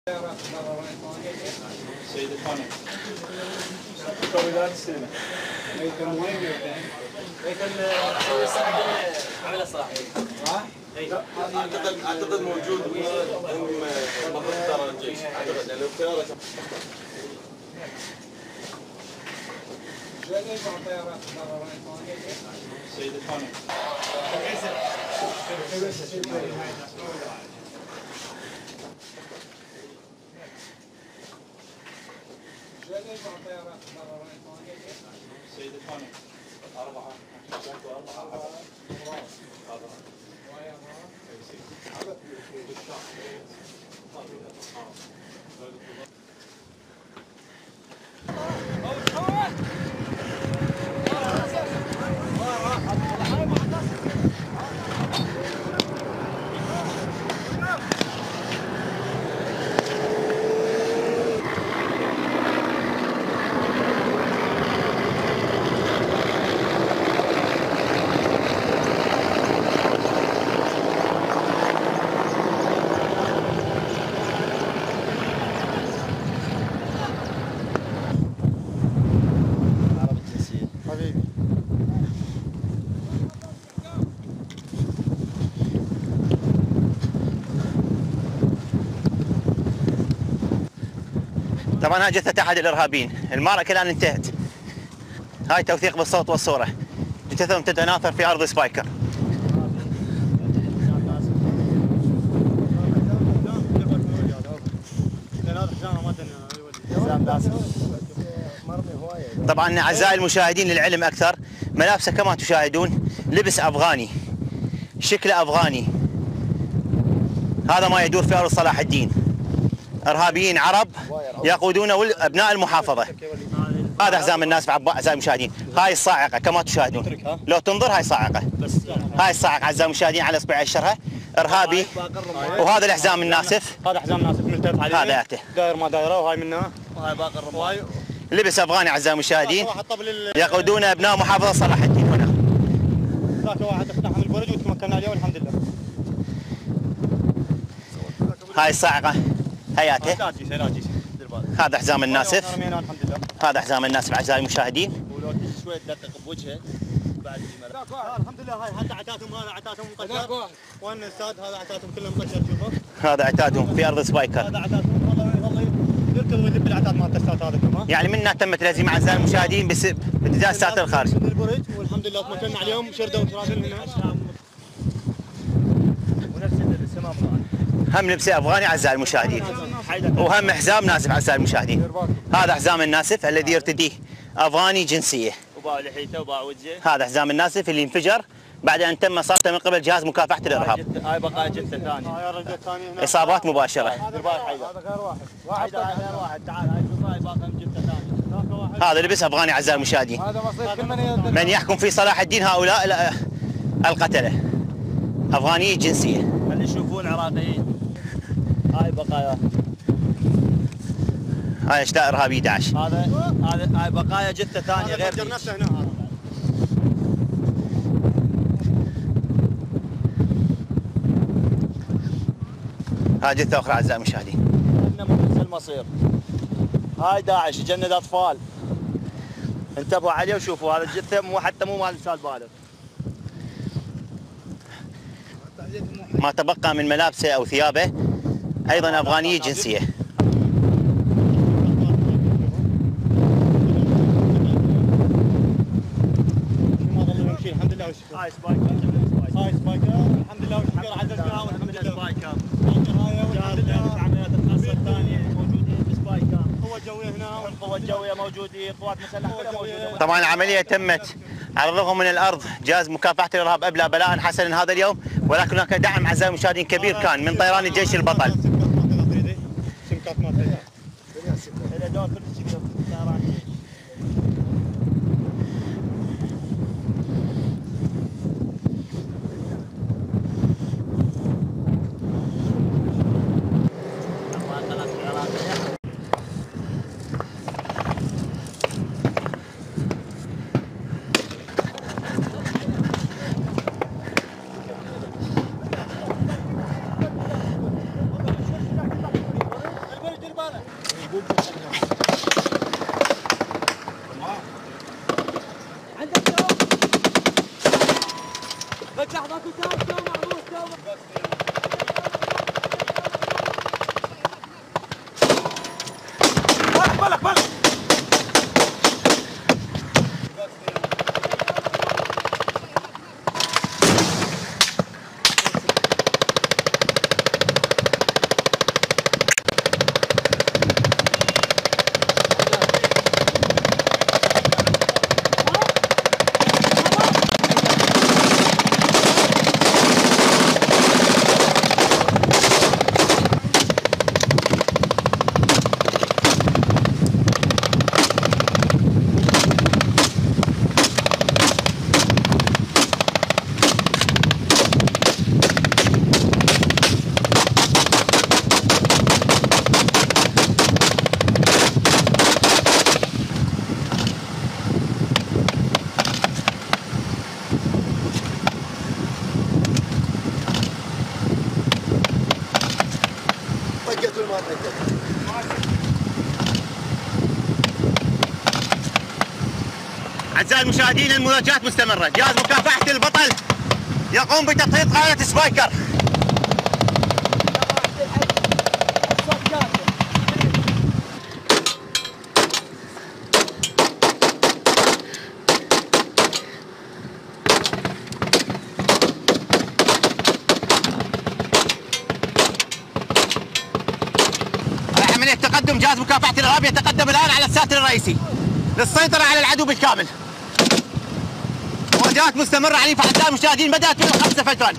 سيد الخانم مكونات السينما هيثم وين يودين؟ هيثم مسوي الصراحه عمل صاحي اعتقد موجود المفروض ترى الجيش اعتقد لانه الطياره سيد الخانم سيد الخانم 4 طبعا هاي جثة احد الارهابيين، المعركة الان انتهت. هاي توثيق بالصوت والصورة، جثثهم تتناثر في ارض سبايكر. طبعا اعزائي المشاهدين للعلم اكثر، ملابسه كما تشاهدون لبس افغاني، شكله افغاني. هذا ما يدور في ارض صلاح الدين. ارهابيين عرب يقودون ابناء المحافظه. هذا حزام الناس اعزائي المشاهدين. هاي الصاعقه كما تشاهدون، لو تنظر هاي صاعقه، هاي الصاعقه اعزائي المشاهدين على اصبع اشرها ارهابي. وهذا الحزام الناسف، هذا حزام ناسف ملتف عليه، هذا ياته داير ما دايره، وهاي منها، وهاي باقي الرماي. لبس افغاني اعزائي المشاهدين، يقودون ابناء محافظه صلاح الدين هنا. ذاك واحد فتحها من البرج وتمكنا عليه والحمد لله. هاي الصاعقه هياته. هذا حزام الناسف، هذا حزام الناسف اعزائي المشاهدين. ولو تجي شوي تدقق بوجهه بعد الحمد لله. هاي حتى عتاتهم، هذا عتاتهم مقشر، وين الاستاذ هذا عتاتهم كلهم مقشر. شوفوا هذا عتادهم في ارض سبايكر. هذا عتاتهم، والله يركض ويلب العتاد مال الاستاذ هذا كمان. يعني منها تمت الهزيمه اعزائي المشاهدين باتجاه الساعه الخارج. من البرج والحمد لله تمكنا عليهم، شردوا وتراسل هنا. ونفس الاسم افغاني، هم لبسه افغاني اعزائي المشاهدين، وهم حزام ناسف اعزائي المشاهدين. هذا حزام الناسف الذي يرتديه افغاني جنسيه، وباع لحيته وباع وجهه. هذا حزام الناسف اللي انفجر بعد ان تم اصابته من قبل جهاز مكافحه الارهاب. هاي بقايا جثه ثانيه، اصابات مباشره. هذا غير واحد غير واحد. تعال هاي باقي جثه ثانيه. هذا لبس افغاني اعزائي المشاهدين. من يحكم في صلاح الدين هؤلاء القتله افغاني جنسيه. اللي يشوفون عراقيين. هاي بقايا، هاي اشلاء ارهابي داعش. هاي بقايا جثه ثانيه غير ذيك. نفسه هنا. هاي جثه اخرى اعزائي المشاهدين. انما نفس المصير. هاي داعش يجند اطفال. انتبهوا عليه وشوفوا هذا الجثه حتى مو مال الاستاذ بالغ. ما تبقى من ملابسه او ثيابه ايضا افغانيه جنسيه. الحمد لله والشكر. هاي سبايكر، هاي سبايكر الحمد لله والشكر. عززناها والحمد لله. سبايكر والحمد لله. العمليات الخاصه الثانيه موجودين في سبايكر. القوة الجوية هنا، والقوى الجويه موجودين، قوات مسلحه كلها موجوده. طبعا العمليه تمت على الرغم من الارض جهاز مكافحه الارهاب ابلى بلاء حسنا هذا اليوم، ولكن هناك دعم اعزائي المشاهدين كبير كان من طيران الجيش البطل. سمكات ما تريد. الى دور كل شيء طيران الجيش. عندك تو بس لحظات تو معروف تو بالك أعزائي المشاهدين، المواجهات مستمرة. جهاز مكافحة البطل يقوم بتطهير قاعدة سبايكر. على عملية تقدم جهاز مكافحة الإرهاب يتقدم الآن على الساتر الرئيسي للسيطرة على العدو بالكامل. مواجهات مستمرة عنيفة أعزائي المشاهدين، بدأت من 5 فجرا.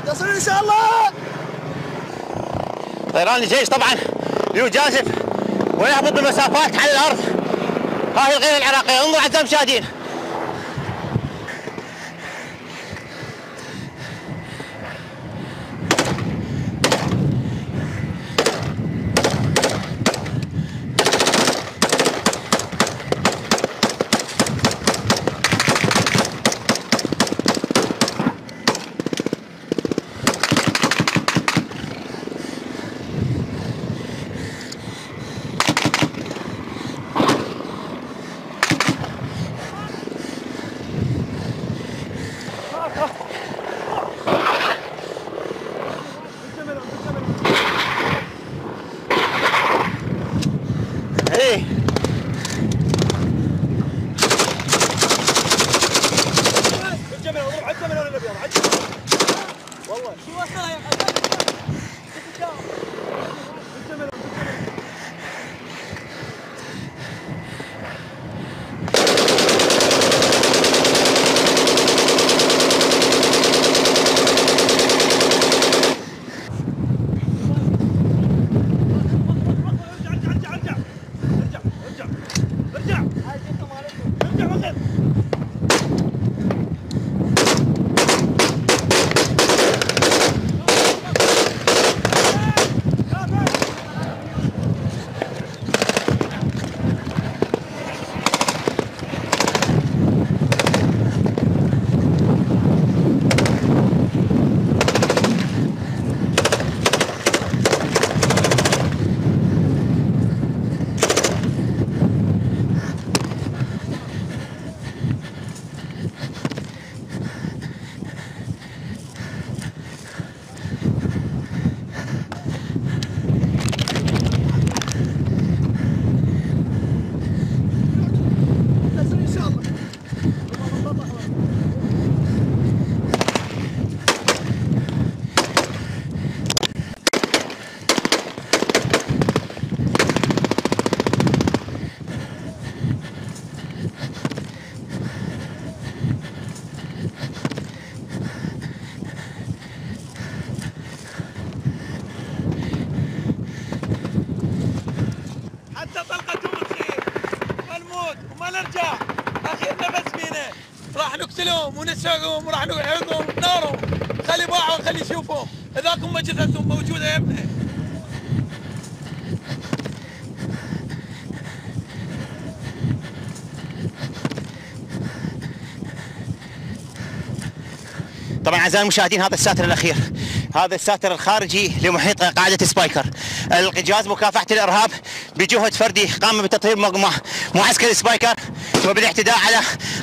نصر ان شاء الله. طيران الجيش طبعا يجازف ويهبط بمسافات على الارض. ها هي الغير العراقيه، انظروا اعزائي المشاهدين. وراح نقتلهم ونسرقهم وراح نحرقهم بنارهم. خلي باعوا خلي يشوفهم اذاكم جثثهم موجوده يا ابني. طبعا اعزائي المشاهدين هذا الساتر الاخير، هذا الساتر الخارجي لمحيط قاعده سبايكر. جهاز مكافحه الارهاب بجهد فردي قام بتطهير معسكر سبايكر وبالاعتداء على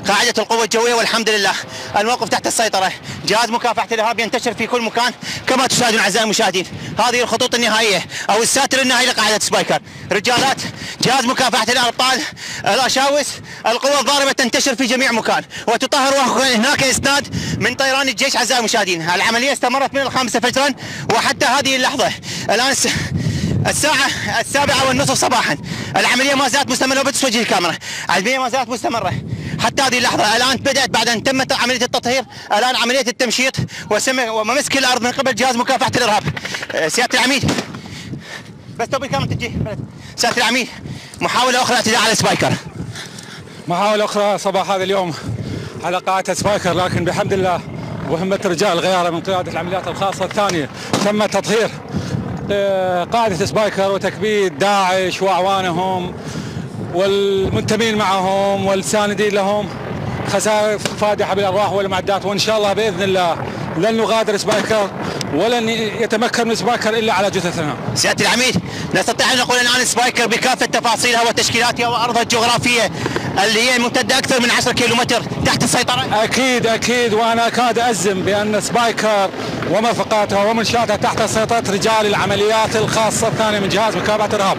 قاعده القوه الجويه، والحمد لله الموقف تحت السيطره. جهاز مكافحه الارهاب ينتشر في كل مكان كما تشاهدون اعزائي المشاهدين. هذه الخطوط النهائيه او الساتر النهائي لقاعده سبايكر. رجالات جهاز مكافحه الابطال الاشاوس القوه الضاربه تنتشر في جميع مكان وتطهر، وهناك اسناد من طيران الجيش اعزائي المشاهدين. العمليه استمرت من 5 فجرا وحتى هذه اللحظه، الان الساعه 7:30 صباحا. العمليه ما زالت مستمره، وبتس وجه الكاميرا. العمليه ما زالت مستمره حتى هذه اللحظه. الان بدات بعد ان تمت عمليه التطهير، الان عمليه التمشيط ومسك الارض من قبل جهاز مكافحه الارهاب. سياده العميد بس توبي الكاميرا تجي. سياده العميد محاوله اخرى اعتداء على سبايكر. محاولة أخرى صباح هذا اليوم على قاعدة سبايكر، لكن بحمد الله وهمة رجال الغيارة من قيادة العمليات الخاصة الثانية تم تطهير قاعدة سبايكر وتكبيد داعش وأعوانهم والمنتمين معهم والساندين لهم. خسائر فادحة بالأرواح والمعدات، وإن شاء الله بإذن الله لن نغادر سبايكر ولن يتمكن من سبايكر إلا على جثثنا. سيادة العميد نستطيع أن نقول الآن سبايكر بكافة تفاصيلها وتشكيلاتها وأرضها الجغرافية اللي هي ممتدة أكثر من 10 كيلومتر تحت السيطرة؟ أكيد، وأنا أكاد أجزم بأن سبايكر ومرفقاتها ومنشاتها تحت سيطرة رجال العمليات الخاصة الثانية من جهاز مكافحة الإرهاب،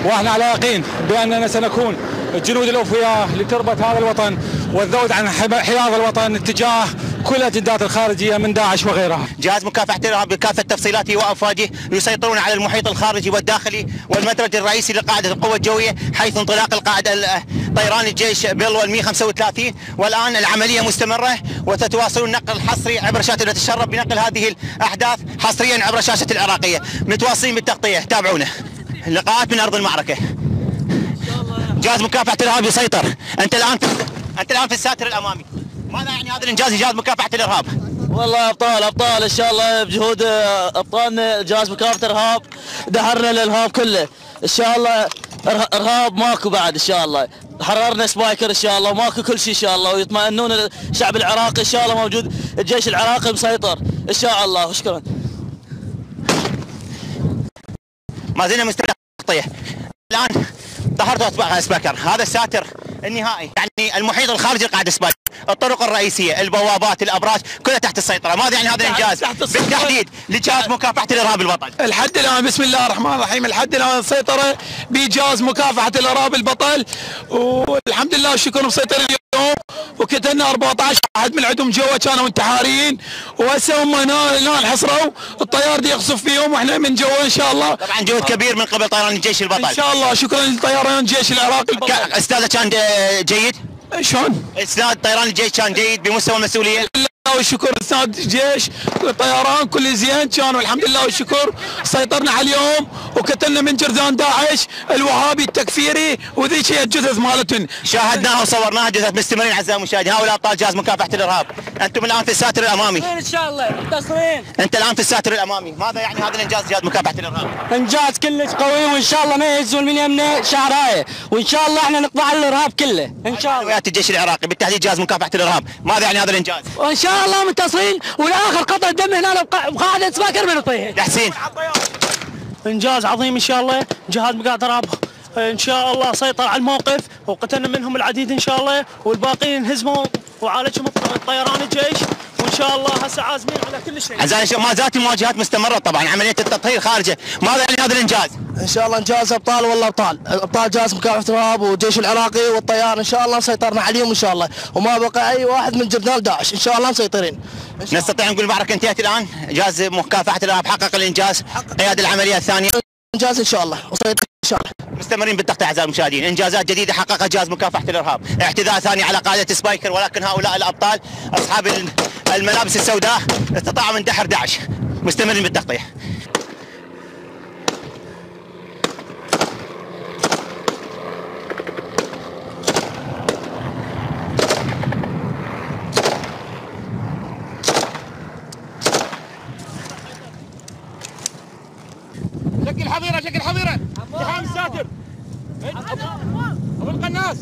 وإحنا على يقين بأننا سنكون الجنود الأوفياء لتربة هذا الوطن والذود عن حياض الوطن اتجاه كل الأجندات الخارجية من داعش وغيرها. جهاز مكافحة الإرهاب بكافة تفصيلاته وأفواجه يسيطرون على المحيط الخارجي والداخلي والمدرج الرئيسي لقاعدة القوة الجوية، حيث انطلاق القاعدة طيران الجيش بيلو 135، والآن العملية مستمرة وتتواصلون نقل حصري عبر شاشة، نتشرف بنقل هذه الأحداث حصريا عبر شاشة العراقية. متواصلين بالتغطية، تابعونا. لقاءات من أرض المعركة. جهاز مكافحة الإرهاب يسيطر. أنت الآن في الساتر الأمامي. ماذا يعني هذا الإنجاز لجهاز مكافحة الإرهاب؟ والله ابطال ان شاء الله بجهود ابطالنا جهاز مكافحه الارهاب دحرنا الارهاب كله ان شاء الله. ارهاب ماكو بعد ان شاء الله، حررنا سبايكر ان شاء الله وماكو كل شيء ان شاء الله، ويطمئنون الشعب العراقي ان شاء الله موجود، الجيش العراقي مسيطر ان شاء الله. وشكرا. ما زلنا مستمرين بالتغطية. الآن ظهرت أتباع سبايكر، هذا الساتر النهائي يعني المحيط الخارجي لقاعدة سبايكر، الطرق الرئيسية، البوابات، الأبراج كلها تحت السيطرة. ماذا يعني هذا الإنجاز بالتحديد لجهاز مكافحة الإرهاب البطل؟ الحد الآن بسم الله الرحمن الرحيم، الحد الآن السيطرة بجهاز مكافحة الإرهاب البطل، والحمد لله والشكر مسيطرين اليوم، وقتلنا 14 واحد من عندهم جوا كانوا انتحاريين، وهسه هم هنا انحصروا، الطيار دي يقصف فيهم واحنا من جوا ان شاء الله. طبعا جهد كبير من قبل طيران الجيش البطل. ان شاء الله شكرا لطيران الجيش العراقي البطل. استاذ كان جيد؟ شلون؟ اسناد طيران الجيش كان جيد بمستوى المسؤوليه؟ والشكر استاذ الجيش الطيران كل زين كان، والحمد لله والشكر سيطرنا على اليوم وقتلنا من جرذان داعش الوهابي التكفيري، وذيك هي الجثث مالتهم شاهدناها وصورناها جثث. مستمرين اعزائي المشاهدين، هؤلاء ابطال جهاز مكافحه الارهاب. انتم الان في الساتر الامامي. ان شاء الله منتصرين. انت الان في الساتر الامامي، ماذا يعني هذا الانجاز جهاز مكافحه الارهاب؟ انجاز كلش قوي، وان شاء الله ما يهزون من يمنا شعرايه، وان شاء الله احنا نقضي على الارهاب كله ان شاء الله. ويات الجيش العراقي بالتحديد جهاز مكافحه الارهاب، ماذا يعني هذا الانجاز؟ وان شاء الله منتصرين، والاخر قطع الدم هنا بقاعده سبايكر من الطيه. تحسين انجاز عظيم ان شاء الله. جهاز مكافحة الارهاب ان شاء الله سيطر على الموقف وقتلنا منهم العديد ان شاء الله، والباقيين انهزموا وعالجهم طيران الجيش، وان شاء الله هسه عازمين على كل شيء. اعزائي ما زالت المواجهات مستمره، طبعا عمليه التطهير خارجه، ماذا يعني هذا الانجاز؟ ان شاء الله انجاز ابطال، والله ابطال جهاز مكافحه الارهاب والجيش العراقي والطيار ان شاء الله سيطرنا عليهم ان شاء الله، وما بقى اي واحد من جرذان داعش ان شاء الله مسيطرين. نستطيع نقول المعركه انتهت الان، جهاز مكافحه الارهاب حقق الانجاز، قياده العمليه الثانيه انجاز ان شاء الله وسيطر ان شاء الله. مستمرين بالتغطيه اعزائي المشاهدين، انجازات جديده حققها جهاز مكافحه الارهاب، اعتداء ثاني على قاعده سبايكر، ولكن هؤلاء الابطال اصحاب الملابس السوداء استطاعوا من دحر داعش. مستمرين بالتغطيه. الحظيره شكل حظيره. اتحام الساتر. ابو القناص.